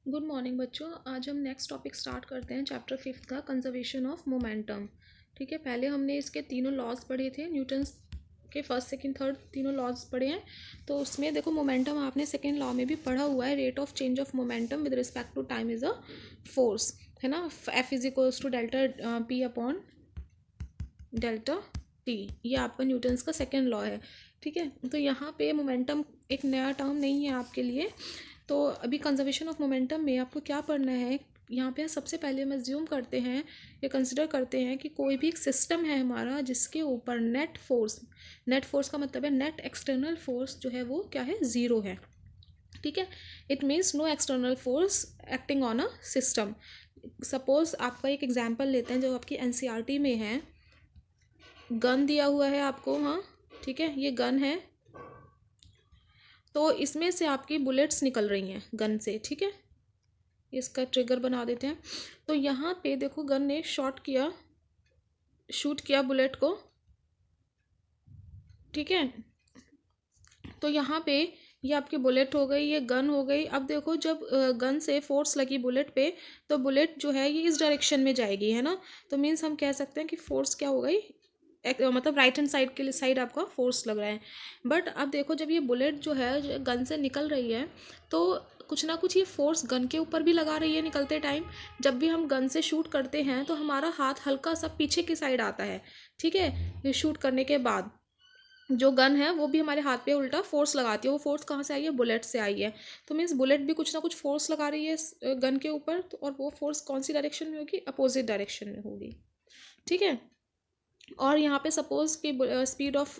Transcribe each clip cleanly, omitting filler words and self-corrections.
Good morning बच्चों। आज हम नेक्स्ट टॉपिक स्टार्ट करते हैं चैप्टर 5 का कंजर्वेशन ऑफ मोमेंटम। ठीक है, पहले हमने इसके तीनों लॉज पढ़े थे, न्यूटन्स के फर्स्ट सेकंड थर्ड तीनों लॉज पढ़े हैं। तो उसमें देखो मोमेंटम आपने सेकंड लॉ में भी पढ़ा हुआ है, rate of change of momentum with respect to time is a force, है ना। F is equals to delta P upon delta t, ये आपका न्यूटन्स का सेकेंड लॉ है। ठीक है, तो यहाँ पे मोमेंटम एक नया टर्म नहीं है आपके लिए। तो अभी कंजर्वेशन ऑफ मोमेंटम में आपको क्या पढ़ना है, यहाँ पे सबसे पहले हम एज्यूम करते हैं या कंसिडर करते हैं कि कोई भी एक सिस्टम है हमारा जिसके ऊपर नेट फोर्स का मतलब है नेट एक्सटर्नल फोर्स जो है वो क्या है, ज़ीरो है। ठीक है, it means no external force acting on a system. Suppose आपका एक एग्जाम्पल लेते हैं जो आपकी एनसीईआरटी में है। गन दिया हुआ है आपको, हाँ ठीक है, ये गन है। तो इसमें से आपकी बुलेट्स निकल रही हैं गन से। ठीक है, इसका ट्रिगर बना देते हैं। तो यहाँ पे देखो गन ने शूट किया बुलेट को। ठीक है, तो यहाँ पे ये आपकी बुलेट हो गई, ये गन हो गई। अब देखो जब गन से फोर्स लगी बुलेट पे, तो बुलेट जो है ये इस डायरेक्शन में जाएगी, है ना। तो मीन्स हम कह सकते हैं कि फोर्स क्या हो गई, मतलब राइट हैंड साइड के लिए साइड आपका फोर्स लग रहा है। बट अब देखो जब ये बुलेट जो है गन से निकल रही है, तो कुछ ना कुछ ये फोर्स गन के ऊपर भी लगा रही है निकलते टाइम। जब भी हम गन से शूट करते हैं तो हमारा हाथ हल्का सा पीछे की साइड आता है। ठीक है, ये शूट करने के बाद जो गन है वो भी हमारे हाथ पे उल्टा फोर्स लगाती है। वो फोर्स कहाँ से आई है, बुलेट से आई है। तो मीन्स बुलेट भी कुछ ना कुछ फोर्स लगा रही है गन के ऊपर। तो और वो फोर्स कौन सी डायरेक्शन में होगी, अपोजिट डायरेक्शन में होगी। ठीक है, और यहाँ पे सपोज कि स्पीड ऑफ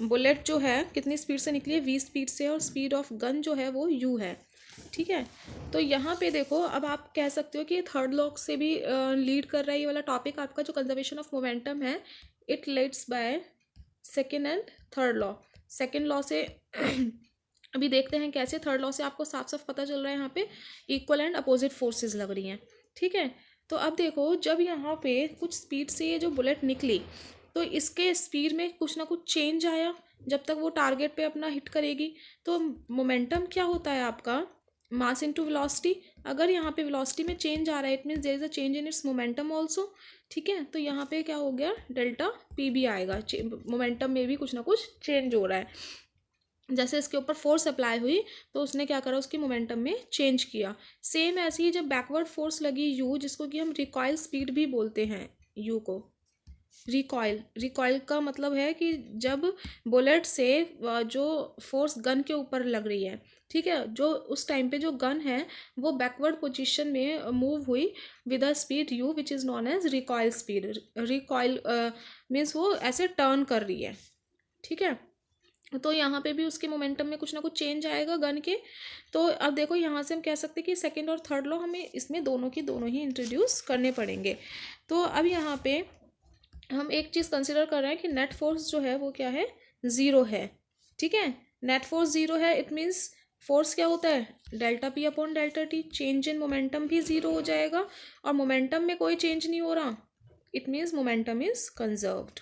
बुलेट जो है कितनी स्पीड से निकली है, v स्पीड से, और स्पीड ऑफ गन जो है वो u है। ठीक है, तो यहाँ पे देखो अब आप कह सकते हो कि थर्ड लॉ से भी लीड कर रहा है ये वाला टॉपिक आपका जो कंजर्वेशन ऑफ मोमेंटम है। It leads by second and third law. Second law से अभी देखते हैं कैसे। थर्ड लॉ से आपको साफ साफ पता चल रहा है यहाँ पे इक्वल एंड अपोजिट फोर्सेस लग रही हैं। ठीक है, तो अब देखो जब यहाँ पे कुछ स्पीड से ये जो बुलेट निकली, तो इसके स्पीड में कुछ ना कुछ चेंज आया जब तक वो टारगेट पे अपना हिट करेगी। तो मोमेंटम क्या होता है आपका, मास इनटू वेलोसिटी। अगर यहाँ पे वेलोसिटी में चेंज आ रहा है, it means there is a change in its momentum also. ठीक है, तो यहाँ पे क्या हो गया, डेल्टा पी भी आएगा, मोमेंटम में भी कुछ ना कुछ चेंज हो रहा है। जैसे इसके ऊपर फोर्स अप्लाई हुई तो उसने क्या करा, उसकी मोमेंटम में चेंज किया। सेम ऐसे ही जब बैकवर्ड फोर्स लगी यू, जिसको कि हम रिकॉइल स्पीड भी बोलते हैं, यू को रिकॉइल का मतलब है कि जब बुलेट से जो फोर्स गन के ऊपर लग रही है, ठीक है, जो उस टाइम पे जो गन है वो बैकवर्ड पोजीशन में मूव हुई with a speed u which is known as recoil speed. Recoil means वो ऐसे टर्न कर रही है। ठीक है, तो यहाँ पे भी उसके मोमेंटम में कुछ ना कुछ चेंज आएगा गन के। तो अब देखो यहाँ से हम कह सकते हैं कि सेकेंड और थर्ड लॉ हमें इसमें दोनों की दोनों ही इंट्रोड्यूस करने पड़ेंगे। तो अब यहाँ पे हम एक चीज़ कंसिडर कर रहे हैं कि नेट फोर्स जो है वो क्या है, ज़ीरो है। ठीक है, नेट फोर्स ज़ीरो है, इट मीन्स फोर्स क्या होता है, delta P upon delta T. Change in momentum भी ज़ीरो हो जाएगा, और मोमेंटम में कोई चेंज नहीं हो रहा, it means momentum is conserved.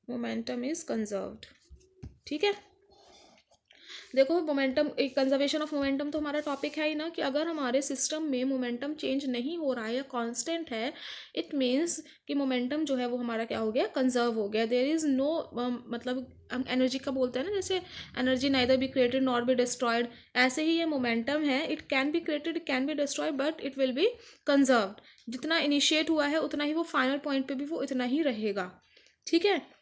Momentum is conserved. ठीक है, देखो मोमेंटम, एक कंजर्वेशन ऑफ मोमेंटम तो हमारा टॉपिक है ही ना, कि अगर हमारे सिस्टम में मोमेंटम चेंज नहीं हो रहा है या कांस्टेंट है, इट मीन्स कि मोमेंटम जो है वो हमारा क्या हो गया, कंजर्व हो गया। देयर इज़ नो मतलब हम एनर्जी का बोलते हैं ना, जैसे energy neither be created nor be destroyed, ऐसे ही ये मोमेंटम है, it can be created, it can be destroyed, but it will B conserved. जितना इनिशिएट हुआ है उतना ही वो फाइनल पॉइंट पे भी वो इतना ही रहेगा। ठीक है,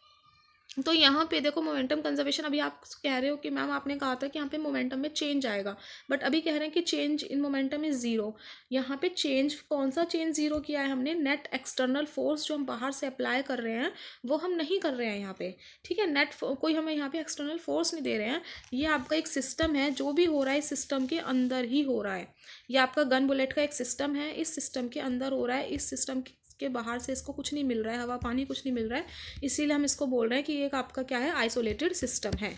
तो यहाँ पे देखो मोमेंटम कंजर्वेशन, अभी आप कह रहे हो कि मैम आपने कहा था कि यहाँ पे मोमेंटम में चेंज आएगा, बट अभी कह रहे हैं कि change in momentum is zero. यहाँ पे चेंज, कौन सा चेंज ज़ीरो किया है हमने, नेट एक्सटर्नल फोर्स जो हम बाहर से अप्लाई कर रहे हैं वो हम नहीं कर रहे हैं यहाँ पे। ठीक है, नेट कोई हमें यहाँ पे एक्सटर्नल फोर्स नहीं दे रहे हैं। ये आपका एक सिस्टम है, जो भी हो रहा है सिस्टम के अंदर ही हो रहा है। ये आपका गन बुलेट का एक सिस्टम है, इस सिस्टम के अंदर हो रहा है, इस सिस्टम के बाहर से इसको कुछ नहीं मिल रहा है, हवा पानी कुछ नहीं मिल रहा है। इसीलिए हम इसको बोल रहे हैं कि एक आपका क्या है, आइसोलेटेड सिस्टम है।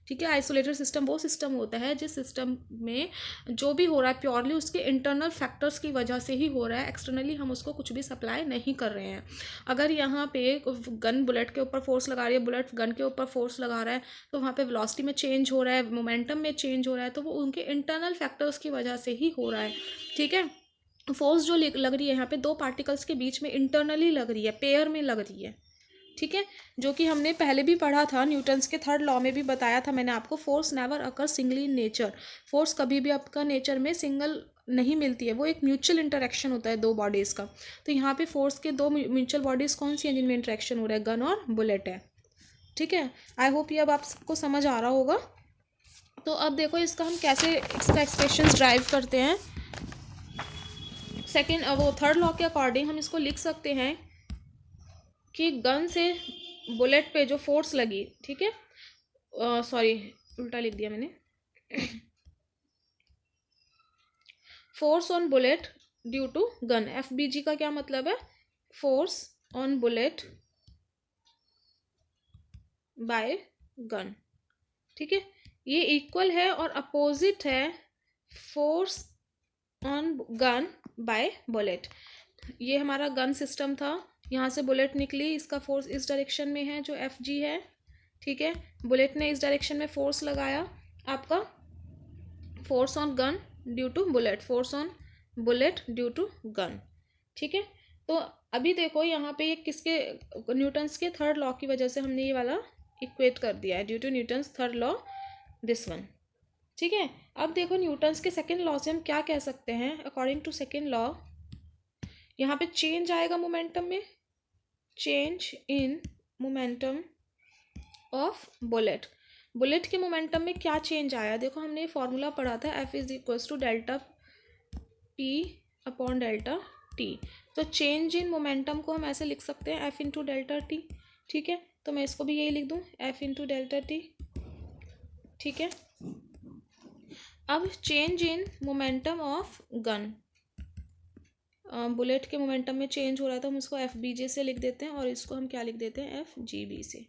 ठीक है। आइसोलेटेड सिस्टम वो सिस्टम होता है जिस सिस्टम में जो भी हो रहा है प्योरली उसके इंटरनल फैक्टर्स की वजह से ही हो रहा है, एक्सटर्नली हम उसको कुछ भी सप्लाई नहीं कर रहे हैं। अगर यहाँ पे गन बुलेट के ऊपर फोर्स लगा रही है, बुलेट गन के ऊपर फोर्स लगा रहा है, तो वहाँ पे वेलोसिटी में चेंज हो रहा है, मोमेंटम में चेंज हो रहा है, तो वो उनके इंटरनल फैक्टर्स की वजह से ही हो रहा है। ठीक है। फोर्स जो लग रही है यहाँ पे दो पार्टिकल्स के बीच में इंटरनली लग रही है, पेयर में लग रही है। ठीक है। जो कि हमने पहले भी पढ़ा था, न्यूटन्स के थर्ड लॉ में भी बताया था मैंने आपको, force never occur singly in nature. Force कभी भी आपका नेचर में सिंगल नहीं मिलती है, वो एक म्यूचुअल इंटरेक्शन होता है दो बॉडीज़ का। तो यहाँ पे फोर्स के दो म्यूचुअल बॉडीज़ कौन सी हैं जिनमें इंटरेक्शन हो रहा है, गन और बुलेट है। ठीक है। आई होप ये अब आप सबको समझ आ रहा होगा। तो अब देखो इसका हम कैसे इसका एक्सप्रेशन ड्राइव करते हैं। सेकेंड वो थर्ड लॉ के अकॉर्डिंग हम इसको लिख सकते हैं कि गन से बुलेट पे जो फोर्स लगी, ठीक है, सॉरी उल्टा लिख दिया मैंने, force on bullet due to gun, FBG का क्या मतलब है, force on bullet by gun. ठीक है। ये इक्वल है और अपोजिट है force on gun by bullet. ये हमारा गन सिस्टम था, यहाँ से बुलेट निकली, इसका फोर्स इस डायरेक्शन में है जो एफ जी है। ठीक है। बुलेट ने इस डायरेक्शन में फोर्स लगाया, आपका force on gun due to bullet, force on bullet due to gun. ठीक है। तो अभी देखो यहाँ पे ये किसके, न्यूटन्स के थर्ड लॉ की वजह से हमने ये वाला इक्वेट कर दिया है, due to Newton's third law, this one. ठीक है। अब देखो न्यूटन्स के सेकेंड लॉ से हम क्या कह सकते हैं, अकॉर्डिंग टू सेकेंड लॉ यहाँ पे चेंज आएगा मोमेंटम में, change in momentum of bullet. Bullet के मोमेंटम में क्या चेंज आया, देखो हमने फॉर्मूला पढ़ा था, F is equals to delta P upon delta t. तो चेंज इन मोमेंटम को हम ऐसे लिख सकते हैं, एफ इंटू डेल्टा टी। ठीक है। तो मैं इसको भी यही लिख दूँ, एफ इंटू डेल्टा टी। ठीक है। अब change in momentum of gun, bullet के मोमेंटम में चेंज हो रहा है तो हम इसको एफ बी जे से लिख देते हैं, और इसको हम क्या लिख देते हैं, एफ जी बी से।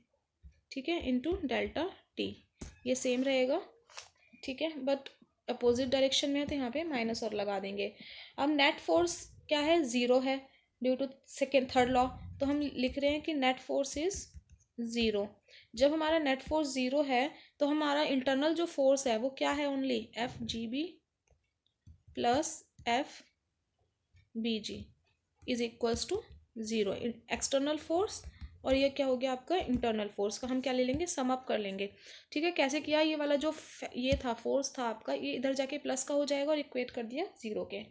ठीक है। इनटू डेल्टा टी, ये सेम रहेगा। ठीक है। बट अपोजिट डायरेक्शन में है तो यहाँ पे माइनस और लगा देंगे। अब नेट फोर्स क्या है, ज़ीरो है due to second third law, तो हम लिख रहे हैं कि नेट फोर्स इज ज़ीरो। जब हमारा नेट फोर्स ज़ीरो है तो हमारा इंटरनल जो फोर्स है वो क्या है, only F G B plus F B G is equals to zero. External force और ये क्या हो गया आपका इंटरनल फोर्स का हम क्या ले लेंगे, सम अप कर लेंगे। ठीक है। कैसे किया, ये वाला जो ये था फोर्स था आपका, ये इधर जाके प्लस का हो जाएगा और इक्वेट कर दिया ज़ीरो के।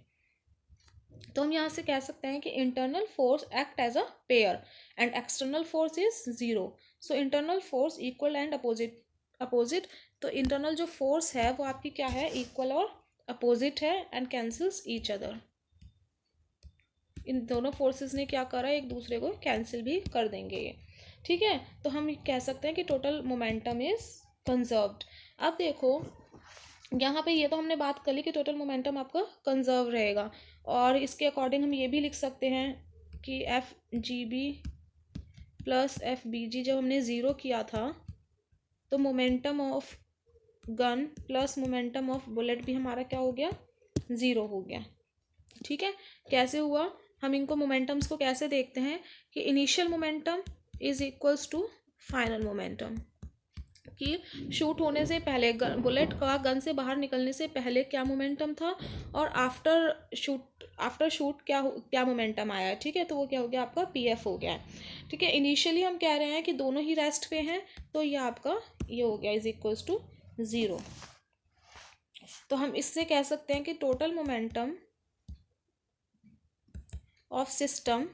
तो हम यहाँ से कह सकते हैं कि internal force act as a pair and external force is zero. So internal force equal and opposite. तो इंटरनल जो फोर्स है वो आपकी क्या है, इक्वल और अपोजिट है एंड कैंसल्स ईच अदर। इन दोनों फोर्सेस ने क्या करा, एक दूसरे को कैंसिल भी कर देंगे ये। ठीक है। तो हम कह सकते हैं कि टोटल मोमेंटम इज कंजर्व्ड। अब देखो यहाँ पे ये तो हमने बात कर ली कि टोटल मोमेंटम आपका कंजर्व रहेगा, और इसके अकॉर्डिंग हम ये भी लिख सकते हैं कि F G B plus F B G जब हमने ज़ीरो किया था तो momentum of gun plus momentum of bullet भी हमारा क्या हो गया, ज़ीरो हो गया। ठीक है। कैसे हुआ, हम इनको मोमेंटम्स को कैसे देखते हैं कि initial momentum is equals to final momentum, कि शूट होने से पहले बुलेट का गन से बाहर निकलने से पहले क्या मोमेंटम था, और आफ्टर शूट क्या मोमेंटम आया है। ठीक है। तो वो क्या हो गया, आपका पी एफ हो गया है। ठीक है। इनिशियली हम कह रहे हैं कि दोनों ही रेस्ट पे हैं, तो ये आपका ये हो गया इज इक्वल्स टू ज़ीरो। तो हम इससे कह सकते हैं कि total momentum of system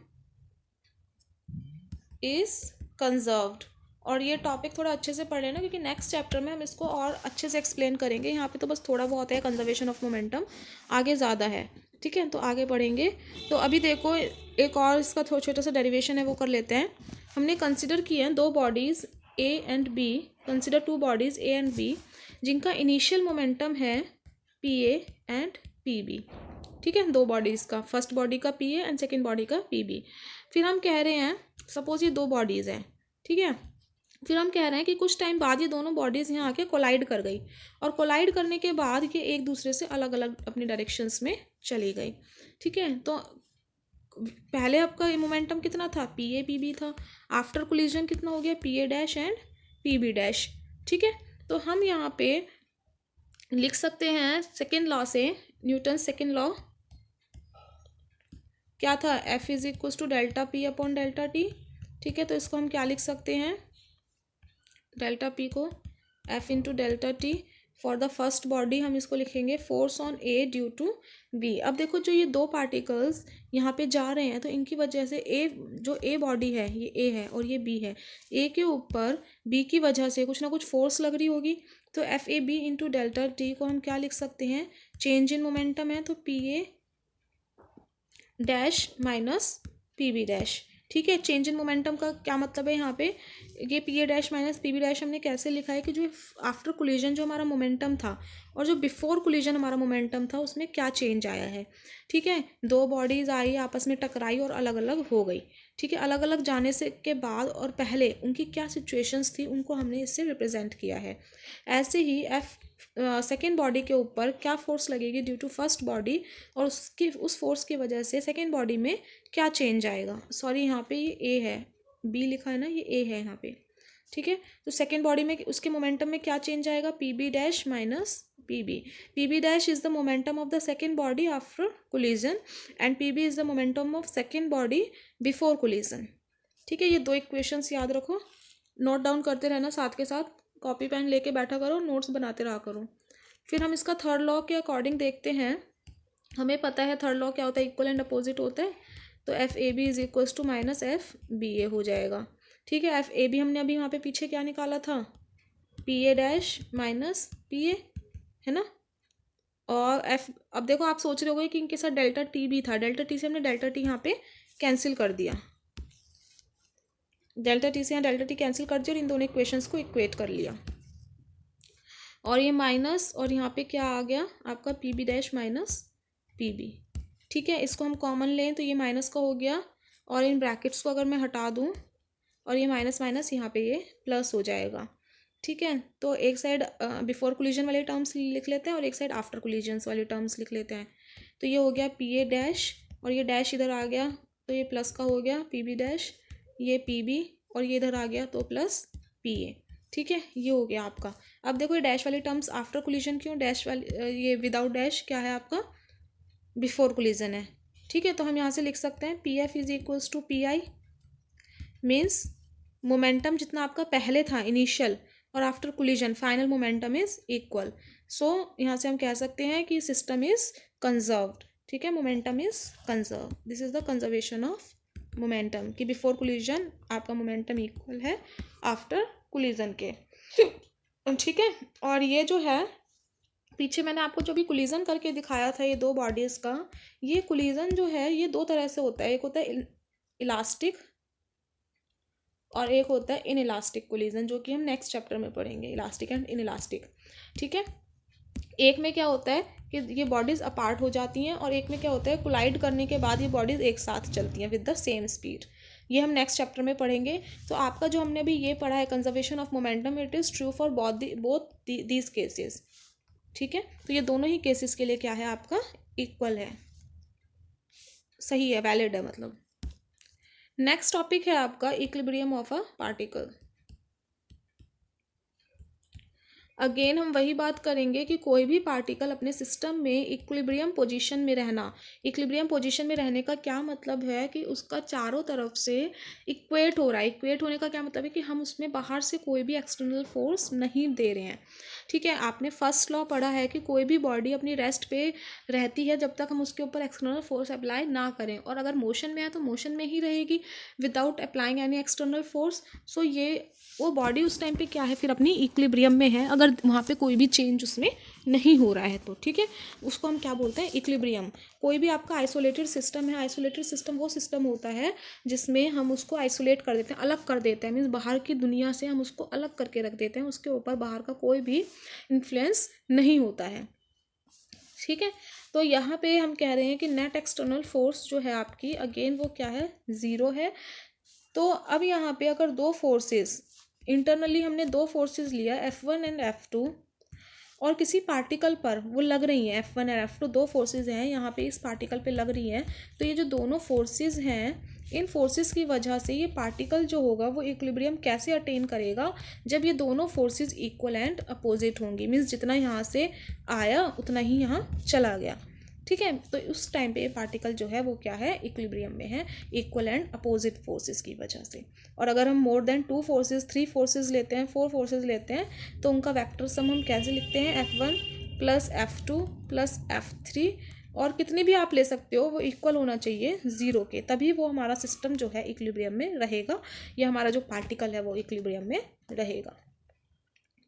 is conserved. और ये टॉपिक थोड़ा अच्छे से पढ़ लेना, क्योंकि नेक्स्ट चैप्टर में हम इसको और अच्छे से एक्सप्लेन करेंगे। यहाँ पे तो बस थोड़ा बहुत है कंजर्वेशन ऑफ मोमेंटम, आगे ज़्यादा है। ठीक है। तो आगे पढ़ेंगे। तो अभी देखो एक और इसका छोटा सा डेरिवेशन है वो कर लेते हैं। हमने कंसिडर किए हैं दो bodies A and B, consider two bodies A and B जिनका इनिशियल मोमेंटम है P A and P B. ठीक है। दो बॉडीज़ का, फर्स्ट बॉडी का P A and second body का पी बी। फिर हम कह रहे हैं सपोज ये दो बॉडीज़ हैं। ठीक है। फिर हम कह रहे हैं कि कुछ टाइम बाद ये दोनों बॉडीज़ यहाँ आके कोलाइड कर गई, और कोलाइड करने के बाद ये एक दूसरे से अलग अलग अपनी डायरेक्शंस में चली गई। ठीक है, तो पहले आपका ये मोमेंटम कितना था, पी ए पी बी था। आफ्टर कोलिजन कितना हो गया, P A dash and P B dash. ठीक है, तो हम यहाँ पे लिख सकते हैं सेकेंड लॉ से, न्यूटन सेकेंड लॉ क्या था, F is equal to delta P upon delta T. ठीक है, तो इसको हम क्या लिख सकते हैं, डेल्टा पी को F into delta T. For the first body हम इसको लिखेंगे force on A due to B. अब देखो जो ये दो पार्टिकल्स यहाँ पे जा रहे हैं, तो इनकी वजह से ए, जो ए बॉडी है ये ए है और ये बी है, ए के ऊपर बी की वजह से कुछ ना कुछ फोर्स लग रही होगी। तो F A B into delta T को हम क्या लिख सकते हैं, चेंज इन मोमेंटम है, तो P A dash minus P B dash. ठीक है, चेंज इन मोमेंटम का क्या मतलब है, यहाँ पे ये P A dash minus P B dash हमने कैसे लिखा है कि जो आफ्टर कोलिजन जो हमारा मोमेंटम था और जो बिफोर कोलिजन हमारा मोमेंटम था उसमें क्या चेंज आया है। ठीक है, दो बॉडीज़ आई, आपस में टकराई और अलग अलग हो गई। ठीक है, अलग अलग जाने से के बाद और पहले उनकी क्या सिचुएशंस थी उनको हमने इससे रिप्रेजेंट किया है। ऐसे ही एफ सेकेंड बॉडी के ऊपर क्या फोर्स लगेगी ड्यू टू फर्स्ट बॉडी, और उसकी उस फोर्स की वजह से सेकेंड बॉडी में क्या चेंज आएगा। सॉरी, यहाँ पे ये ए है, बी लिखा है ना, ये ए है यहाँ पे। ठीक है, तो सेकेंड बॉडी में उसके मोमेंटम में क्या चेंज आएगा, P B dash minus P B. P B dash is the momentum of the second body after collision and P B is the momentum of second body before collision. ठीक है, ये दो equations याद रखो, note down करते रहना, साथ के साथ कॉपी पेन लेके बैठा करो, नोट्स बनाते रहा करो। फिर हम इसका थर्ड लॉ के अकॉर्डिंग देखते हैं। हमें पता है थर्ड लॉ क्या होता है, इक्वल एंड अपोजिट होता है, तो F A B is equals to minus F B A हो जाएगा। ठीक है, एफ ए बी हमने अभी यहाँ पे पीछे क्या निकाला था, P A dash minus P A, है ना। और एफ, अब देखो आप सोच रहे होगे कि इनके साथ डेल्टा टी भी था, डेल्टा टी से हमने डेल्टा टी यहाँ पे कैंसिल कर दिया, डेल्टा टी से यहाँ डेल्टा टी कैंसिल कर दिया और इन दोनों इक्वेशंस को इक्वेट कर लिया। और ये माइनस, और यहाँ पे क्या आ गया आपका P B dash minus P B. ठीक है, इसको हम कॉमन लें तो ये माइनस का हो गया, और इन ब्रैकेट्स को अगर मैं हटा दूँ और ये माइनस माइनस यहाँ पे ये प्लस हो जाएगा। ठीक है, तो एक साइड बिफोर कोलिजन वाले टर्म्स लिख लेते हैं और एक साइड आफ्टर कोलिजन्स वाले टर्म्स लिख लेते हैं। तो ये हो गया पी ए डैश, और ये डैश इधर आ गया तो ये प्लस का हो गया पी बी डैश, ये पी बी, और ये इधर आ गया तो प्लस पी ए। ठीक है, ये हो गया आपका। अब देखो ये डैश वाली टर्म्स आफ्टर कोलिजन क्यों, डैश वाली ये विदाउट डैश क्या है आपका, बिफोर कोलिजन है। ठीक है, तो हम यहाँ से लिख सकते हैं P F is equals to P I, means momentum जितना आपका पहले था इनिशियल और after collision final momentum is equal. So यहाँ से हम कह सकते हैं कि सिस्टम इज कंजर्व्ड। ठीक है, momentum is conserve, this is the conservation of momentum, कि बिफोर कोलिजन आपका मोमेंटम इक्वल है आफ्टर कोलिजन के। ठीक है, और ये जो है पीछे मैंने आपको जो भी कोलिजन करके दिखाया था ये दो बॉडीज़ का, ये कोलिजन जो है ये दो तरह से होता है, एक होता है इलास्टिक और एक होता है इन इलास्टिक कोलिजन, जो कि हम नेक्स्ट चैप्टर में पढ़ेंगे, इलास्टिक एंड इन इलास्टिक। ठीक है, एक में क्या होता है कि ये बॉडीज़ अपार्ट हो जाती हैं, और एक में क्या होता है कोलाइड करने के बाद ये बॉडीज़ एक साथ चलती हैं विद द सेम स्पीड। ये हम नेक्स्ट चैप्टर में पढ़ेंगे। तो आपका जो हमने अभी ये पढ़ा है conservation of momentum, it is true for both these cases. ठीक है, तो ये दोनों ही केसेस के लिए क्या है आपका, इक्वल है, सही है, वैलिड है मतलब। नेक्स्ट टॉपिक है आपका equilibrium of a particle. Again हम वही बात करेंगे कि कोई भी पार्टिकल अपने सिस्टम में इक्विलिब्रियम पोजीशन में रहना, इक्विलिब्रियम पोजीशन में रहने का क्या मतलब है कि उसका चारों तरफ से इक्वेट हो रहा है। इक्वेट होने का क्या मतलब है कि हम उसमें बाहर से कोई भी एक्सटर्नल फोर्स नहीं दे रहे हैं। ठीक है, आपने फर्स्ट लॉ पढ़ा है कि कोई भी बॉडी अपनी रेस्ट पे रहती है जब तक हम उसके ऊपर एक्सटर्नल फोर्स अप्लाई ना करें, और अगर मोशन में है तो मोशन में ही रहेगी without applying any external force. So ये वो बॉडी उस टाइम पे क्या है, फिर अपनी इक्विलिब्रियम में है, अगर वहाँ पे कोई भी चेंज उसमें नहीं हो रहा है तो। ठीक है, उसको हम क्या बोलते हैं, इक्विलिब्रियम। कोई भी आपका आइसोलेटेड सिस्टम है, आइसोलेटेड सिस्टम वो सिस्टम होता है जिसमें हम उसको आइसोलेट कर देते हैं, अलग कर देते हैं, मीन्स बाहर की दुनिया से हम उसको अलग करके रख देते हैं, उसके ऊपर बाहर का कोई भी इन्फ्लुएंस नहीं होता है। ठीक है, तो यहाँ पे हम कह रहे हैं कि नेट एक्सटर्नल फोर्स जो है आपकी, अगेन वो क्या है, ज़ीरो है। तो अब यहाँ पे अगर दो फोर्सेस इंटरनली हमने दो फोर्सेस लिया F1 एंड F2 और किसी पार्टिकल पर वो लग रही हैं, F1 और F2 दो फोर्सेस हैं यहाँ पे इस पार्टिकल पे लग रही हैं। तो ये जो दोनों फोर्सेस हैं, इन फोर्सेस की वजह से ये पार्टिकल जो होगा वो इक्विलिब्रियम कैसे अटेन करेगा, जब ये दोनों फोर्सेस इक्वल एंड अपोजिट होंगी। मीन्स जितना यहाँ से आया उतना ही यहाँ चला गया, ठीक है। तो उस टाइम पे ये पार्टिकल जो है वो क्या है, इक्विलिब्रियम में है, इक्वल एंड अपोजिट फोर्सेस की वजह से। और अगर हम मोर देन 2 फोर्सेस, 3 फोर्सेस लेते हैं, 4 फोर्सेस लेते हैं, तो उनका वेक्टर सम हम कैसे लिखते हैं, F1 plus F2 plus F3, और कितनी भी आप ले सकते हो, वो इक्वल होना चाहिए 0 के, तभी वो हमारा सिस्टम जो है इक्विलिब्रियम में रहेगा, या हमारा जो पार्टिकल है वो इक्विलिब्रियम में रहेगा,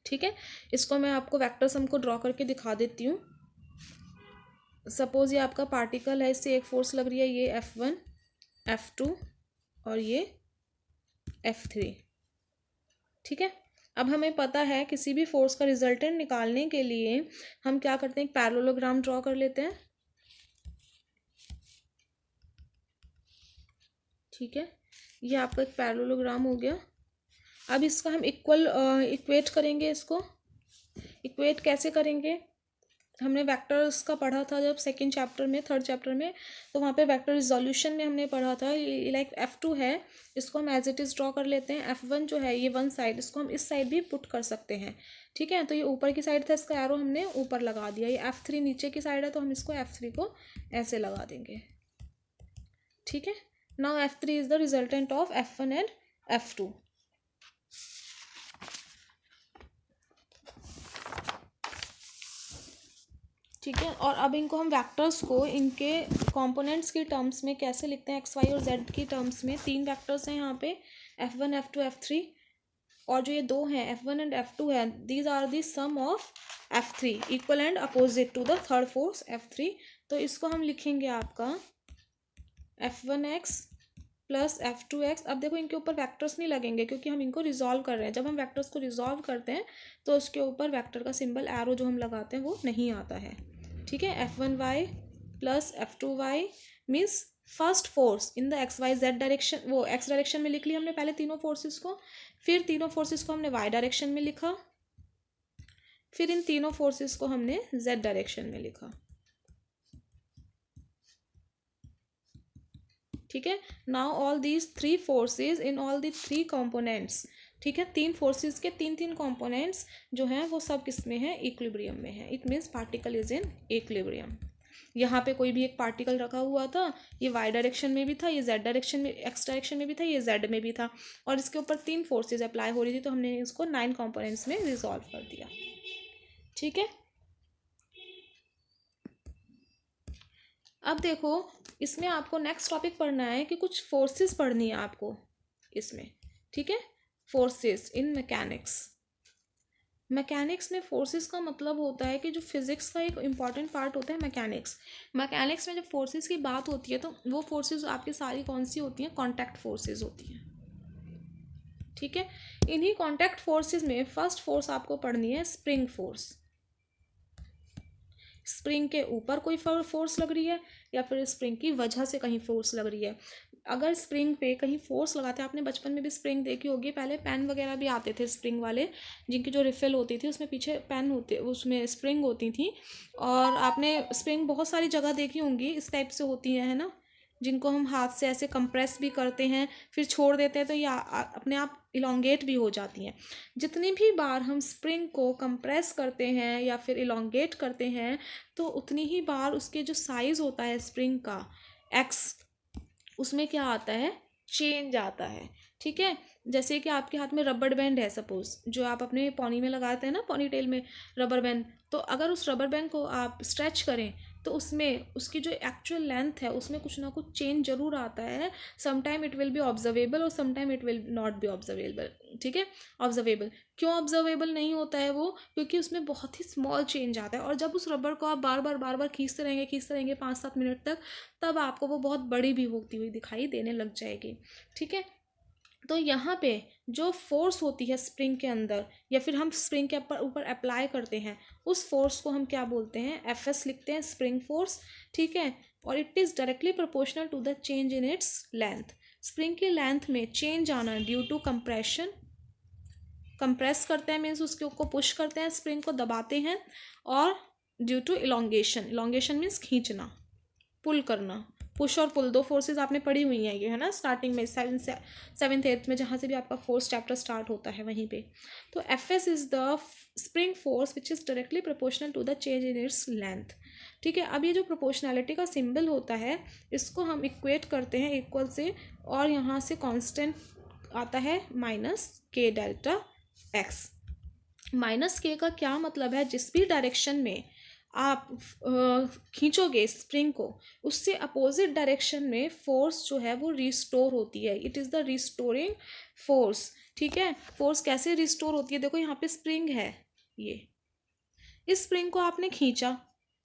ठीक है। इसको मैं आपको वेक्टर सम को ड्रॉ करके दिखा देती हूँ। सपोज ये आपका पार्टिकल है, इससे एक फोर्स लग रही है, ये F1 F2 और ये F3, ठीक है। अब हमें पता है किसी भी फोर्स का रिजल्टेंट निकालने के लिए हम क्या करते हैं, एक पैरेललोग्राम ड्रॉ कर लेते हैं, ठीक है। ये आपका एक पैरेललोग्राम हो गया। अब इसका हम इक्वेट करेंगे, इसको इक्वेट कैसे करेंगे, हमने वेक्टर्स का पढ़ा था जब सेकंड चैप्टर में, थर्ड चैप्टर में, तो वहाँ पे वेक्टर रिजोल्यूशन में हमने पढ़ा था। लाइक F2 है, इसको हम एज इट इज़ ड्रॉ कर लेते हैं। F1 जो है ये वन साइड, इसको हम इस साइड भी पुट कर सकते हैं, ठीक है। तो ये ऊपर की साइड था, इसका एरो हमने ऊपर लगा दिया। ये F3 नीचे की साइड है, तो हम इसको F3 को ऐसे लगा देंगे, ठीक है। Now F3 is the resultant of F1 and F2। ठीक है। और अब इनको हम वेक्टर्स को इनके कंपोनेंट्स की टर्म्स में कैसे लिखते हैं, एक्स वाई और जेड की टर्म्स में। 3 वेक्टर्स हैं यहाँ पे, F1 F2 F3, और जो ये 2 हैं F1 एंड F2 है, these are the sum of F3 equal and opposite to the third force F3। तो इसको हम लिखेंगे आपका F1x प्लस F2x। अब देखो इनके ऊपर वेक्टर्स नहीं लगेंगे क्योंकि हम इनको रिजॉल्व कर रहे हैं। जब हम वेक्टर्स को रिजॉल्व करते हैं तो उसके ऊपर वेक्टर का सिंबल एरो जो हम लगाते हैं वो नहीं आता है, ठीक है। F1y plus F2y means first force in the X Y Z direction, वो एक्स डायरेक्शन में लिख लिया हमने पहले तीनों फोर्सेस को, फिर तीनों फोर्सेस को हमने वाई डायरेक्शन में लिखा, फिर इन तीनों फोर्सेस को हमने जेड डायरेक्शन में लिखा, ठीक है। Now all these 3 forces in all the 3 components, ठीक है। 3 फोर्सेस के 3 कंपोनेंट्स जो हैं वो सब किस में है, इक्विलिब्रियम में है। It means particle is in equilibrium. यहाँ पे कोई भी एक पार्टिकल रखा हुआ था, ये वाई डायरेक्शन में भी था, ये जेड डायरेक्शन में, एक्स डायरेक्शन में भी था, ये जेड में भी था, और इसके ऊपर 3 फोर्सेज अप्लाई हो रही थी, तो हमने इसको 9 कंपोनेंट्स में रिजॉल्व कर दिया, ठीक है। अब देखो इसमें आपको नेक्स्ट टॉपिक पढ़ना है कि कुछ फोर्सेस पढ़नी है आपको इसमें, ठीक है। Forces in mechanics. मैकेनिक्स में फोर्सेस का मतलब होता है कि जो फिजिक्स का एक इम्पॉर्टेंट पार्ट होता है मैकेनिक्स। मैकेनिक्स में जब फोर्सेस की बात होती है तो वो फोर्सेस आपकी सारी कौन सी होती हैं, कॉन्टैक्ट फोर्सेस होती हैं, ठीक है। इन्हीं कॉन्टैक्ट फोर्सेस में फर्स्ट फोर्स आपको पढ़नी है स्प्रिंग फोर्स। स्प्रिंग के ऊपर कोई फोर्स लग रही है या फिर स्प्रिंग की वजह से कहीं फोर्स लग रही है। अगर स्प्रिंग पे कहीं फोर्स लगाते हैं, आपने बचपन में भी स्प्रिंग देखी होगी, पहले पेन वगैरह भी आते थे स्प्रिंग वाले, जिनकी जो रिफिल होती थी उसमें पीछे पेन होते, उसमें स्प्रिंग होती थी, और आपने स्प्रिंग बहुत सारी जगह देखी होंगी, इस टाइप से होती है ना, जिनको हम हाथ से ऐसे कंप्रेस भी करते हैं, फिर छोड़ देते हैं तो ये अपने आप इलोंगेट भी हो जाती हैं। जितनी भी बार हम स्प्रिंग को कंप्रेस करते हैं या फिर इलोंगेट करते हैं, तो उतनी ही बार उसके जो साइज़ होता है स्प्रिंग का एक्स, उसमें क्या आता है, चेंज आता है, ठीक है। जैसे कि आपके हाथ में रबर बैंड है सपोज, जो आप अपने पॉनी में लगाते हैं ना, पॉनी टेल में रबर बैंड, तो अगर उस रबर बैंड को आप स्ट्रेच करें तो उसमें उसकी जो एक्चुअल लेंथ है उसमें कुछ ना कुछ चेंज जरूर आता है। Sometime it will be observable और sometime it will not be observable, ठीक है। ऑब्जर्वेबल क्यों ऑब्जर्वेबल नहीं होता है वो, क्योंकि उसमें बहुत ही स्मॉल चेंज आता है, और जब उस रबर को आप बार बार खींचते रहेंगे 5-7 मिनट तक, तब आपको वो बहुत बड़ी भी होती हुई दिखाई देने लग जाएगी, ठीक है। तो यहाँ पे जो फोर्स होती है स्प्रिंग के अंदर, या फिर हम स्प्रिंग के ऊपर अप्लाई करते हैं, उस फोर्स को हम क्या बोलते हैं, Fs लिखते हैं, स्प्रिंग फोर्स, ठीक है। और it is directly proportional to the change in its length. Spring की लेंथ में चेंज आना ड्यू टू कंप्रेशन कंप्रेस करते हैं मीन्स उसके को पुश करते हैं, स्प्रिंग को दबाते हैं, और due to elongation, elongation means खींचना, पुल करना। पुश और पुल दो फोर्सेस आपने पढ़ी हुई हैं ये, है ना, स्टार्टिंग में सेवन्थ एट्थ में, जहाँ से भी आपका फोर्स चैप्टर स्टार्ट होता है वहीं पे। तो F S is the spring force which is directly proportional to the change in its length. ठीक है, अब ये जो प्रोपोर्शनैलिटी का सिंबल होता है इसको हम इक्वेट करते हैं इक्वल से, और यहाँ से कांस्टेंट आता है माइनस के डेल्टा एक्स। माइनस के का क्या मतलब है, जिस भी डायरेक्शन में आप खींचोगे स्प्रिंग को, उससे अपोजिट डायरेक्शन में फोर्स जो है वो रिस्टोर होती है। It is the restoring force. ठीक है, फोर्स कैसे रिस्टोर होती है, देखो यहाँ पे स्प्रिंग है, ये इस स्प्रिंग को आपने खींचा,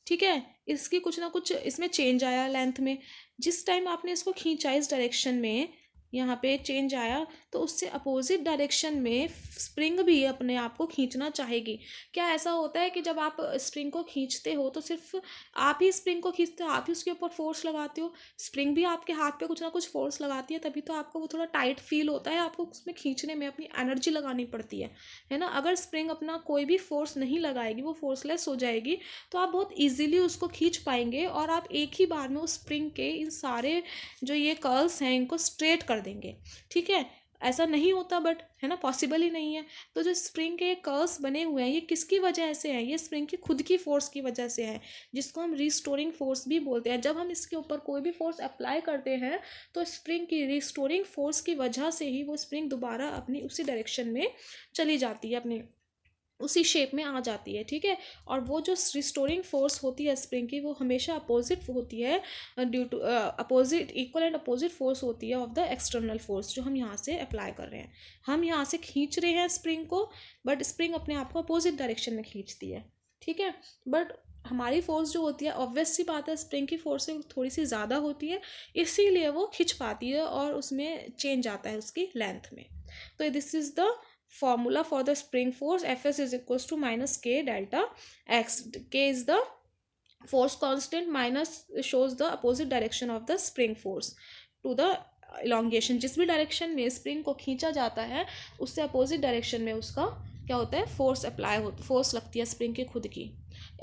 ठीक है, इसकी कुछ ना कुछ इसमें चेंज आया लेंथ में। जिस टाइम आपने इसको खींचा इस डायरेक्शन में, यहाँ पे चेंज आया, तो उससे अपोजिट डायरेक्शन में स्प्रिंग भी अपने आप को खींचना चाहेगी। क्या ऐसा होता है कि जब आप स्प्रिंग को खींचते हो तो सिर्फ आप ही स्प्रिंग को खींचते हो, आप ही उसके ऊपर फोर्स लगाते हो, स्प्रिंग भी आपके हाथ पे कुछ ना कुछ फोर्स लगाती है, तभी तो आपको वो थोड़ा टाइट फील होता है, आपको उसमें खींचने में अपनी एनर्जी लगानी पड़ती है ना। अगर स्प्रिंग अपना कोई भी फोर्स नहीं लगाएगी, वो फोर्सलेस हो जाएगी, तो आप बहुत ईजिली उसको खींच पाएंगे, और आप एक ही बार में उस स्प्रिंग के इन सारे जो ये कर्ल्स हैं इनको स्ट्रेट कर देंगे। ठीक है, ऐसा नहीं होता बट, है ना, पॉसिबल ही नहीं है। तो जो स्प्रिंग के कर्व्स बने हुए हैं ये किसकी वजह से है, ये स्प्रिंग की खुद की फोर्स की वजह से है, जिसको हम रिस्टोरिंग फोर्स भी बोलते हैं। जब हम इसके ऊपर कोई भी फोर्स अप्लाई करते हैं तो स्प्रिंग की रिस्टोरिंग फोर्स की वजह से ही वो स्प्रिंग दोबारा अपनी उसी डायरेक्शन में चली जाती है, अपने उसी शेप में आ जाती है। ठीक है, और वो जो रिस्टोरिंग फोर्स होती है स्प्रिंग की, वो हमेशा अपोजिट होती है, due to opposite, equal and opposite force होती है ऑफ द एक्सटर्नल फोर्स जो हम यहाँ से अप्लाई कर रहे हैं। हम यहाँ से खींच रहे हैं स्प्रिंग को, बट स्प्रिंग अपने आप को अपोजिट डायरेक्शन में खींचती है। ठीक है, बट हमारी फोर्स जो होती है, ऑब्वियस सी बात है, स्प्रिंग की फोर्स से थोड़ी सी ज़्यादा होती है, इसीलिए वो खिंच पाती है और उसमें चेंज आता है उसकी लेंथ में। तो this is the formula for the spring force, Fs is equals to minus k delta x. K is the force constant, minus shows the opposite direction of the spring force to the elongation। जिस भी direction में spring को खींचा जाता है उससे opposite direction में उसका क्या होता है, फोर्स अप्लाई होता, फोर्स लगती है स्प्रिंग की खुद की।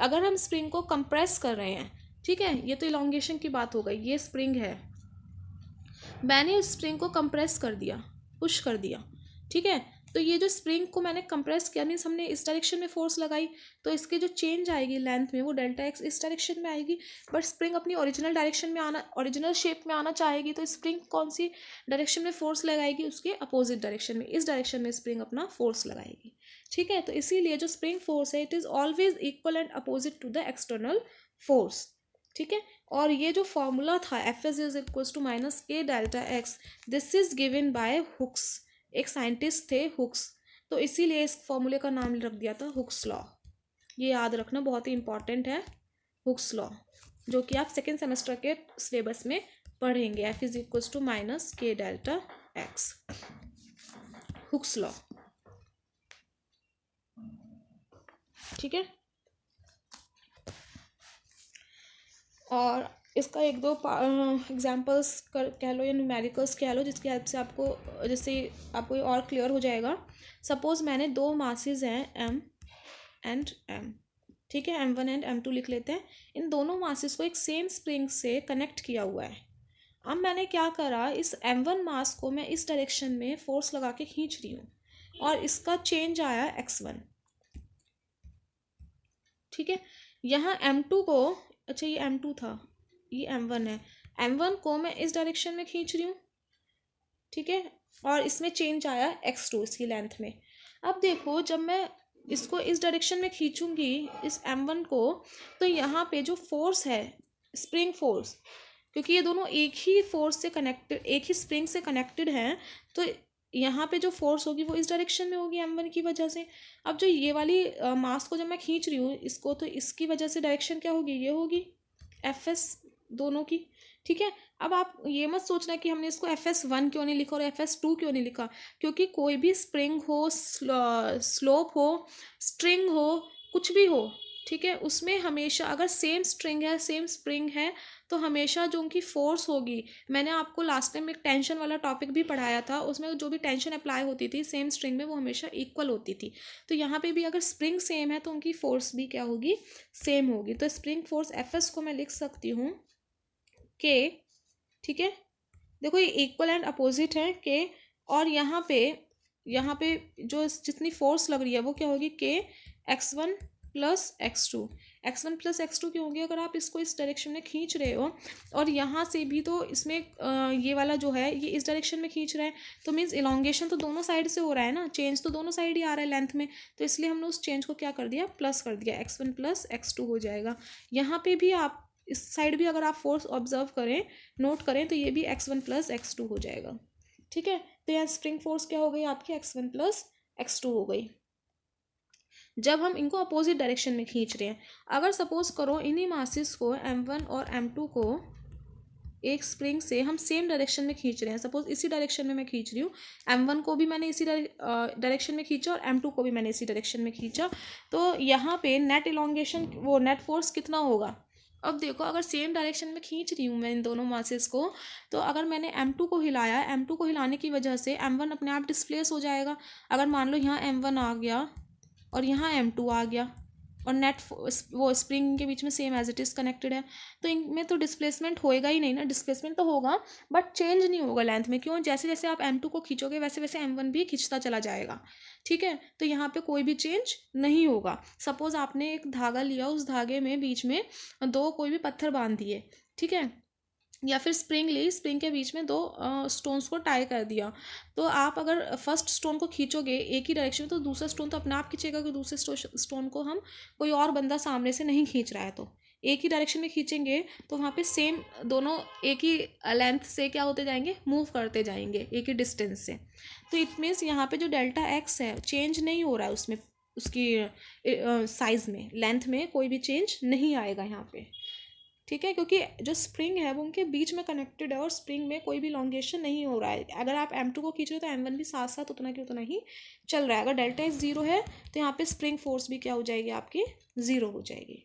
अगर हम स्प्रिंग को कंप्रेस कर रहे हैं, ठीक है, ये तो इलोंगेशन की बात हो गई, ये स्प्रिंग है, मैंने स्प्रिंग को कंप्रेस कर दिया, पुश कर दिया, ठीक है, तो ये जो स्प्रिंग को मैंने कंप्रेस किया मीन्स हमने इस डायरेक्शन में फोर्स लगाई, तो इसके जो चेंज आएगी लेंथ में वो डेल्टा एक्स इस डायरेक्शन में आएगी। बट स्प्रिंग अपनी ओरिजिनल डायरेक्शन में आना, ओरिजिनल शेप में आना चाहेगी, तो स्प्रिंग कौन सी डायरेक्शन में फोर्स लगाएगी, उसके अपोजिट डायरेक्शन में, इस डायरेक्शन में स्प्रिंग अपना फोर्स लगाएगी। ठीक है, तो इसीलिए जो स्प्रिंग फोर्स है it is always equal and opposite to the external force. ठीक है, और ये जो फॉर्मूला था F S is equals to minus के delta x, this is given by Hooke's, एक साइंटिस्ट थे हुक्स, तो इसीलिए इस फॉर्मूले का नाम रख दिया था हुक्स लॉ। ये याद रखना बहुत ही इंपॉर्टेंट है, हुक्स लॉ, जो कि आप सेकेंड सेमेस्टर के सिलेबस में पढ़ेंगे। F is equals to minus के डेल्टा एक्स, हुक्स लॉ। ठीक है, और इसका एक दो एग्जाम्पल्स कह लो या न्यूमेरिकल्स कह लो, जिसकी हेल्प से आपको, जिससे आपको और क्लियर हो जाएगा। सपोज मैंने दो मासेस हैं एम एंड एम, ठीक है, M1 एंड M2 लिख लेते हैं। इन दोनों मासेस को एक सेम स्प्रिंग से कनेक्ट किया हुआ है। अब मैंने क्या करा, इस M1 मास को मैं इस डायरेक्शन में फोर्स लगा के खींच रही हूँ, और इसका चेंज आया x1। ठीक है, यहाँ M2 को, अच्छा ये M2 था, ये M1 है, M1 को मैं इस डायरेक्शन में खींच रही हूँ, ठीक है, और इसमें चेंज आया x2 इसकी लेंथ में। अब देखो जब मैं इसको इस डायरेक्शन में खींचूंगी इस M1 को, तो यहाँ पे जो फोर्स है स्प्रिंग फोर्स, क्योंकि ये दोनों एक ही फोर्स से कनेक्टेड, एक ही स्प्रिंग से कनेक्टेड हैं, तो यहाँ पे जो फोर्स होगी वो इस डायरेक्शन में होगी M1 की वजह से। अब जो ये वाली मास को जब मैं खींच रही हूँ इसको, तो इसकी वजह से डायरेक्शन क्या होगी, ये होगी Fs दोनों की। ठीक है, अब आप ये मत सोचना कि हमने इसको Fs1 क्यों नहीं लिखा और Fs2 क्यों नहीं लिखा, क्योंकि कोई भी स्प्रिंग हो, स्लोप हो, स्ट्रिंग हो, कुछ भी हो, ठीक है, उसमें हमेशा अगर सेम स्ट्रिंग है, सेम स्प्रिंग है, तो हमेशा जो उनकी फोर्स होगी, मैंने आपको लास्ट टाइम एक टेंशन वाला टॉपिक भी पढ़ाया था, उसमें जो भी टेंशन अप्लाई होती थी सेम स्ट्रिंग में वो हमेशा इक्वल होती थी। तो यहाँ पे भी अगर स्प्रिंग सेम है तो उनकी फोर्स भी क्या होगी, सेम होगी। तो स्प्रिंग फोर्स एफ को मैं लिख सकती हूँ के, ठीक है, देखो ये इक्वल एंड अपोजिट है के, और यहाँ पे जो जितनी फोर्स लग रही है वो क्या होगी, के x1 plus x2। x1 plus x2 क्यों होगी, अगर आप इसको इस डायरेक्शन में खींच रहे हो और यहाँ से भी तो इसमें ये वाला जो है ये इस डायरेक्शन में खींच रहा है, तो मीन्स इलोंगेशन तो दोनों साइड से हो रहा है ना, चेंज तो दोनों साइड ही आ रहा है लेंथ में, तो इसलिए हमने उस चेंज को क्या कर दिया, प्लस कर दिया, x1 प्लस x2 हो जाएगा। यहाँ पे भी आप इस साइड भी अगर आप फोर्स ऑब्जर्व करें, नोट करें, तो ये भी x1 प्लस x2 हो जाएगा। ठीक है, तो यहाँ स्प्रिंग फोर्स क्या हो गई आपकी, x1 प्लस x2 हो गई, जब हम इनको अपोजिट डायरेक्शन में खींच रहे हैं। अगर सपोज करो इन्हीं मासेस को m1 और m2 को एक स्प्रिंग से हम सेम डायरेक्शन में खींच रहे हैं, सपोज इसी डायरेक्शन में मैं खींच रही हूँ, m1 को भी मैंने इसी डायरेक्शन में खींचा और m2 को भी मैंने इसी डायरेक्शन में खींचा, तो यहाँ पे नेट इलोंगेशन, वो नेट फोर्स कितना होगा। अब देखो अगर सेम डायरेक्शन में खींच रही हूँ मैं इन दोनों मासेस को, तो अगर मैंने m2 को हिलाया, m2 को हिलाने की वजह से m1 अपने आप डिस्प्लेस हो जाएगा। अगर मान लो यहाँ m1 आ गया और यहाँ m2 आ गया और नेट वो स्प्रिंग के बीच में same as it is connected है, तो इनमें तो डिस्प्लेसमेंट होएगा ही नहीं ना, डिस्प्लेसमेंट तो होगा बट चेंज नहीं होगा लेंथ में। क्यों, जैसे जैसे आप m2 को खींचोगे वैसे वैसे m1 भी खींचता चला जाएगा। ठीक है, तो यहाँ पे कोई भी चेंज नहीं होगा। सपोज आपने एक धागा लिया, उस धागे में बीच में दो कोई भी पत्थर बांध दिए, ठीक है, या फिर स्प्रिंग ली, स्प्रिंग के बीच में दो स्टोन्स को टाई कर दिया, तो आप अगर फर्स्ट स्टोन को खींचोगे एक ही डायरेक्शन में तो दूसरा स्टोन तो अपने आप खींचेगा, कि दूसरे स्टोन को हम कोई और बंदा सामने से नहीं खींच रहा है, तो एक ही डायरेक्शन में खींचेंगे तो वहाँ पे सेम दोनों एक ही लेंथ से क्या होते जाएंगे, मूव करते जाएंगे एक ही डिस्टेंस से। तो इट मीन्स यहाँ पे जो डेल्टा एक्स है चेंज नहीं हो रहा है उसमें, उसकी साइज़ में, लेंथ में कोई भी चेंज नहीं आएगा यहाँ पे। ठीक है, क्योंकि जो स्प्रिंग है वो उनके बीच में कनेक्टेड है और स्प्रिंग में कोई भी लॉन्गेशन नहीं हो रहा है। अगर आप m2 को खींच रहे हो तो m1 भी साथ साथ उतना की उतना ही चल रहा है। अगर डेल्टा इज जीरो है तो यहाँ पे स्प्रिंग फोर्स भी क्या हो जाएगी आपकी, जीरो हो जाएगी।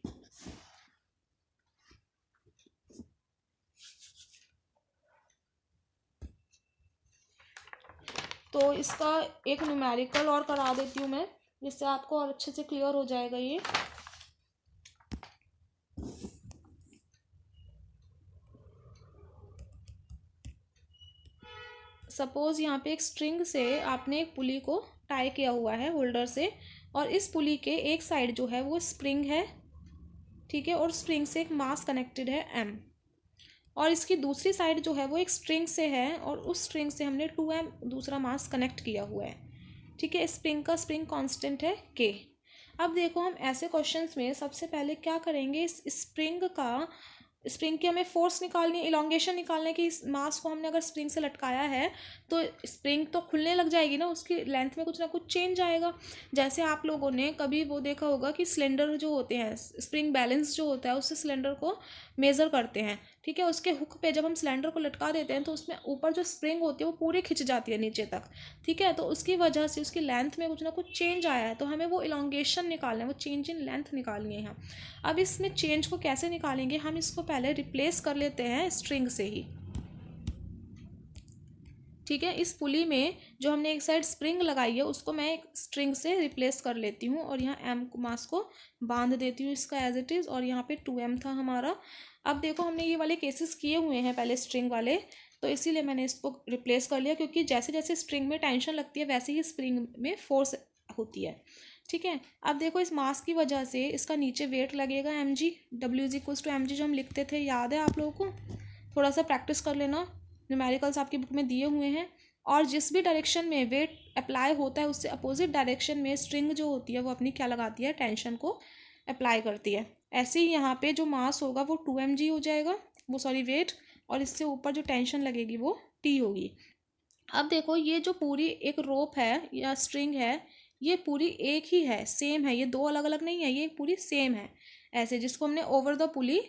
तो इसका एक न्यूमेरिकल और करा देती हूँ मैं, जिससे आपको और अच्छे से क्लियर हो जाएगा ये। सपोज यहाँ पे एक स्ट्रिंग से आपने एक पुली को टाई किया हुआ है होल्डर से, और इस पुली के एक साइड जो है वो स्प्रिंग है, ठीक है, और स्प्रिंग से एक मास कनेक्टेड है m, और इसकी दूसरी साइड जो है वो एक स्ट्रिंग से है और उस स्ट्रिंग से हमने 2m दूसरा मास कनेक्ट किया हुआ है। ठीक है, स्प्रिंग का स्प्रिंग कांस्टेंट है k। अब देखो हम ऐसे क्वेश्चंस में सबसे पहले क्या करेंगे, इस स्प्रिंग की हमें फोर्स निकालनी है, इलोंगेशन निकालना है कि इस मास को हमने अगर स्प्रिंग से लटकाया है तो स्प्रिंग तो खुलने लग जाएगी ना, उसकी लेंथ में कुछ ना कुछ चेंज आएगा। जैसे आप लोगों ने कभी वो देखा होगा कि सिलेंडर जो होते हैं, स्प्रिंग बैलेंस जो होता है उससे सिलेंडर को मेज़र करते हैं। ठीक है, उसके हुक पे जब हम सिलेंडर को लटका देते हैं तो उसमें ऊपर जो स्प्रिंग होती है वो पूरी खिंच जाती है नीचे तक। ठीक है, तो उसकी वजह से उसकी लेंथ में कुछ ना कुछ चेंज आया है, तो हमें वो इलोंगेशन निकालना है, वो चेंज इन लेंथ निकालनी है यहाँ। अब इसमें चेंज को कैसे निकालेंगे, हम इसको पहले रिप्लेस कर लेते हैं स्ट्रिंग से ही। ठीक है, इस पुली में जो हमने एक साइड स्प्रिंग लगाई है उसको मैं एक स्ट्रिंग से रिप्लेस कर लेती हूँ और यहाँ m मास को बांध देती हूँ इसका एज इट इज़, और यहाँ पे 2m था हमारा। अब देखो हमने ये वाले केसेस किए हुए हैं पहले स्ट्रिंग वाले, तो इसीलिए मैंने इसको रिप्लेस कर लिया, क्योंकि जैसे जैसे स्ट्रिंग में टेंशन लगती है वैसे ही स्प्रिंग में फोर्स होती है। ठीक है, अब देखो इस मास की वजह से इसका नीचे वेट लगेगा mg, w is equals to mg जो हम लिखते थे, याद है आप लोगों को, थोड़ा सा प्रैक्टिस कर लेना, न्यूमेरिकल्स आपकी बुक में दिए हुए हैं। और जिस भी डायरेक्शन में वेट अप्लाई होता है उससे अपोजिट डायरेक्शन में स्ट्रिंग जो होती है वो अपनी क्या लगाती है, टेंशन को अप्लाई करती है। ऐसे ही यहाँ पे जो मास होगा वो 2mg हो जाएगा, वो सॉरी वेट, और इससे ऊपर जो टेंशन लगेगी वो t होगी। अब देखो ये जो पूरी एक रोप है या स्ट्रिंग है ये पूरी एक ही है, सेम है, ये दो अलग अलग नहीं है, ये पूरी सेम है ऐसे, जिसको हमने ओवर द पुली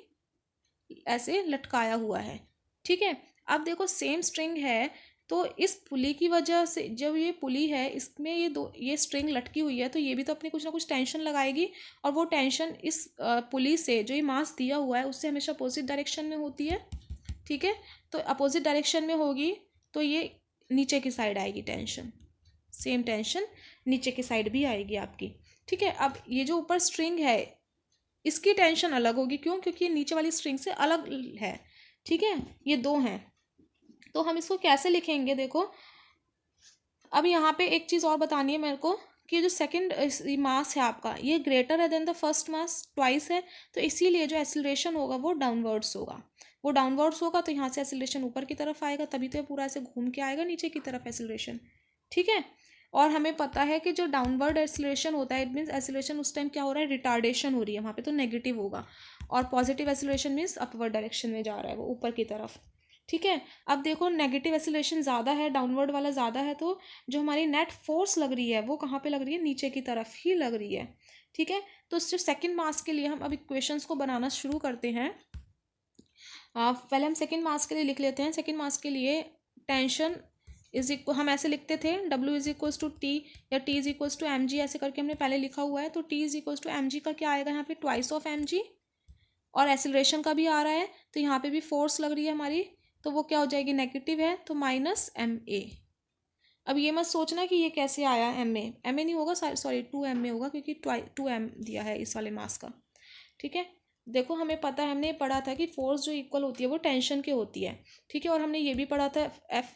ऐसे लटकाया हुआ है। ठीक है, अब देखो सेम स्ट्रिंग है, तो इस पुली की वजह से, जब ये पुली है इसमें ये स्ट्रिंग लटकी हुई है, तो ये भी तो अपने कुछ ना कुछ टेंशन लगाएगी, और वो टेंशन इस पुली से जो ये मास दिया हुआ है उससे हमेशा अपोजिट डायरेक्शन में होती है। ठीक है, तो अपोजिट डायरेक्शन में होगी तो ये नीचे की साइड आएगी टेंशन, सेम टेंशन नीचे की साइड भी आएगी आपकी। ठीक है, अब ये जो ऊपर स्ट्रिंग है इसकी टेंशन अलग होगी, क्यों? क्योंकि ये नीचे वाली स्ट्रिंग से अलग है। ठीक है, ये दो हैं, तो हम इसको कैसे लिखेंगे? देखो, अब यहाँ पे एक चीज़ और बतानी है मेरे को कि जो सेकंड मास है आपका ये ग्रेटर है than the first mass, twice है, तो इसीलिए जो एक्सीलरेशन होगा वो डाउनवर्ड्स होगा। वो डाउनवर्ड्स होगा तो यहाँ से एक्सीलरेशन ऊपर की तरफ आएगा, तभी तो ये पूरा ऐसे घूम के आएगा नीचे की तरफ एक्सीलरेशन। ठीक है, और हमें पता है कि जो डाउनवर्ड एक्सीलरेशन होता है इट मीन्स एक्सीलरेशन उस टाइम क्या हो रहा है, रिटार्डेशन हो रही है, वहाँ पे तो नेगेटिव होगा, और positive acceleration means upward direction में जा रहा है वो ऊपर की तरफ। ठीक है, अब देखो नेगेटिव एक्सीलरेशन ज़्यादा है, डाउनवर्ड वाला ज़्यादा है, तो जो हमारी नेट फोर्स लग रही है वो कहाँ पे लग रही है? नीचे की तरफ ही लग रही है। ठीक है, तो जो सेकंड मास के लिए हम अब इक्वेशंस को बनाना शुरू करते हैं। पहले हम सेकंड मास के लिए लिख लेते हैं। सेकंड मास के लिए टेंशन इज इक्वल, हम ऐसे लिखते थे W is equals to T या T is equals to mg, ऐसे करके हमने पहले लिखा हुआ है। तो T is equals to mg का क्या आएगा यहाँ पे? ट्वाइस ऑफ mg, और एक्सीलरेशन का भी आ रहा है, तो यहाँ पे भी फोर्स लग रही है हमारी, तो वो क्या हो जाएगी? नेगेटिव है, तो माइनस ma। अब ये मत सोचना कि ये कैसे आया ma नहीं होगा, सॉरी 2ma होगा, क्योंकि 2m दिया है इस वाले मास का। ठीक है, देखो हमें पता है, हमने पढ़ा था कि फोर्स जो इक्वल होती है वो टेंशन के होती है। ठीक है, और हमने ये भी पढ़ा था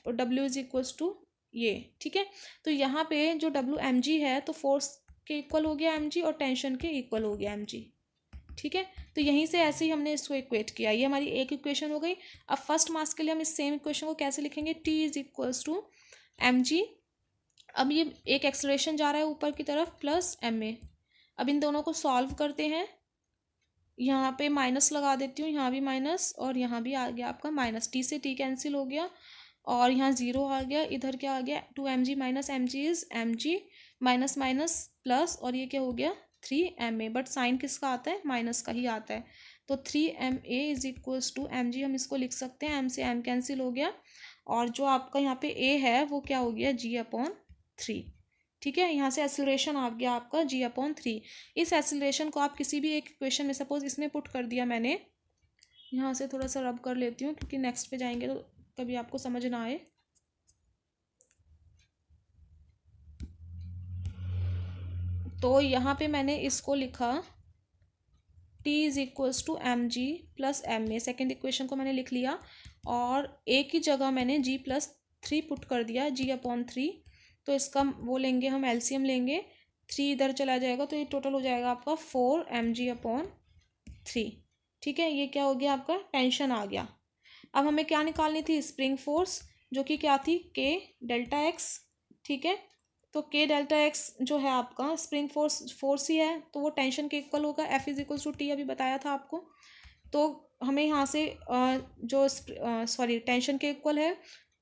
W इज इक्वल्स टू ये। ठीक है, तो यहाँ पे जो WmG है तो फोर्स के इक्वल हो गया mg, और टेंशन के इक्वल हो गया mg। ठीक है, तो यहीं से ऐसे ही हमने इसको इक्वेट किया, ये हमारी एक इक्वेशन हो गई। अब फर्स्ट मास के लिए हम इस सेम इक्वेशन को कैसे लिखेंगे? T is equals to mg, अब ये एक एक्सेलरेशन जा रहा है ऊपर की तरफ, प्लस ma। अब इन दोनों को सॉल्व करते हैं, यहाँ पे माइनस लगा देती हूँ, यहाँ भी माइनस, और यहाँ भी आ गया आपका माइनस, T से T कैंसिल हो गया, और यहाँ ज़ीरो आ गया, इधर क्या आ गया? 2mg minus mg is mg, minus minus plus, और ये क्या हो गया? 3ma, बट साइन किसका आता है? माइनस का ही आता है, तो 3ma is equals to mg, हम इसको लिख सकते हैं, m से m कैंसिल हो गया, और जो आपका यहाँ पे a है वो क्या हो गया? g/3। ठीक है, यहाँ से एक्सीलरेशन आ गया आपका g/3। इस एक्सीलरेशन को आप किसी भी एक इक्वेशन में, सपोज इसमें पुट कर दिया मैंने, यहाँ से थोड़ा सा रब कर लेती हूँ क्योंकि नेक्स्ट पे जाएंगे तो कभी आपको समझ ना आए। तो यहाँ पे मैंने इसको लिखा T is equals to mg plus ma, second equation को मैंने लिख लिया, और a की जगह मैंने g+3 पुट कर दिया, g/3। तो इसका वो लेंगे हम, एलसीएम लेंगे, 3 इधर चला जाएगा, तो ये टोटल हो जाएगा आपका 4mg/3। ठीक है, ये क्या हो गया? आपका टेंशन आ गया। अब हमें क्या निकालनी थी? स्प्रिंग फोर्स, जो कि क्या थी? K∆x। ठीक है, तो K∆x जो है आपका स्प्रिंग फोर्स ही है, तो वो टेंशन के इक्वल होगा, F is equals to T, अभी बताया था आपको। तो हमें यहाँ से टेंशन के इक्वल है,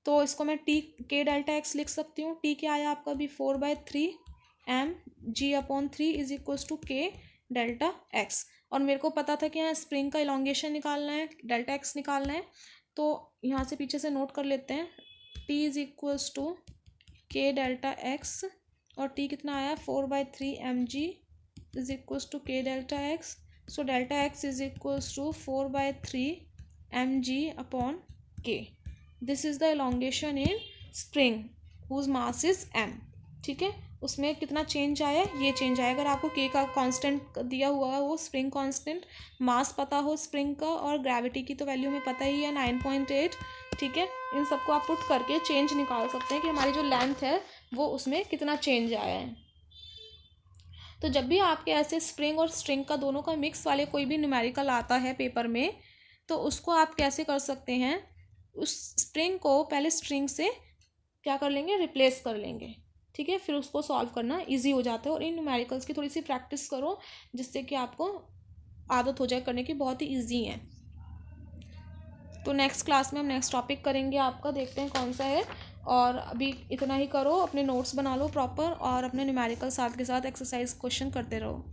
तो इसको मैं K∆x लिख सकती हूँ। T क्या आया आपका? भी 4/3mg/3 is equals to K∆x, और मेरे को पता था कि यहाँ स्प्रिंग का इलोंगेशन निकालना है, Δx निकालना है, तो यहाँ से पीछे से नोट कर लेते हैं, T is equals to K∆x, और T कितना आया? 4/3mg is equals to K∆x, so Δx is equals to 4/3mg/K। This is the elongation in spring whose mass is m। ठीक है, उसमें कितना चेंज आया? ये चेंज आया। अगर आपको K का कांस्टेंट दिया हुआ हो, स्प्रिंग कांस्टेंट, मास पता हो स्प्रिंग का, और ग्रेविटी की तो वैल्यू हमें पता ही है 9.8। ठीक है, इन सबको आप पुट करके चेंज निकाल सकते हैं कि हमारी जो लेंथ है वो उसमें कितना चेंज आया है। तो जब भी आपके ऐसे स्प्रिंग और स्ट्रिंग का दोनों का मिक्स वाले कोई भी न्यूमेरिकल आता है पेपर में, तो उसको आप कैसे कर सकते हैं? उस स्प्रिंग को पहले स्ट्रिंग से क्या कर लेंगे? रिप्लेस कर लेंगे। ठीक है, फिर उसको सॉल्व करना इजी हो जाता है, और इन न्यूमेरिकल्स की थोड़ी सी प्रैक्टिस करो जिससे कि आपको आदत हो जाए करने की, बहुत ही ईजी है। तो नेक्स्ट क्लास में हम नेक्स्ट टॉपिक करेंगे आपका, देखते हैं कौन सा है, और अभी इतना ही करो, अपने नोट्स बना लो प्रॉपर, और अपने न्यूमेरिकल साथ के साथ एक्सरसाइज क्वेश्चन करते रहो।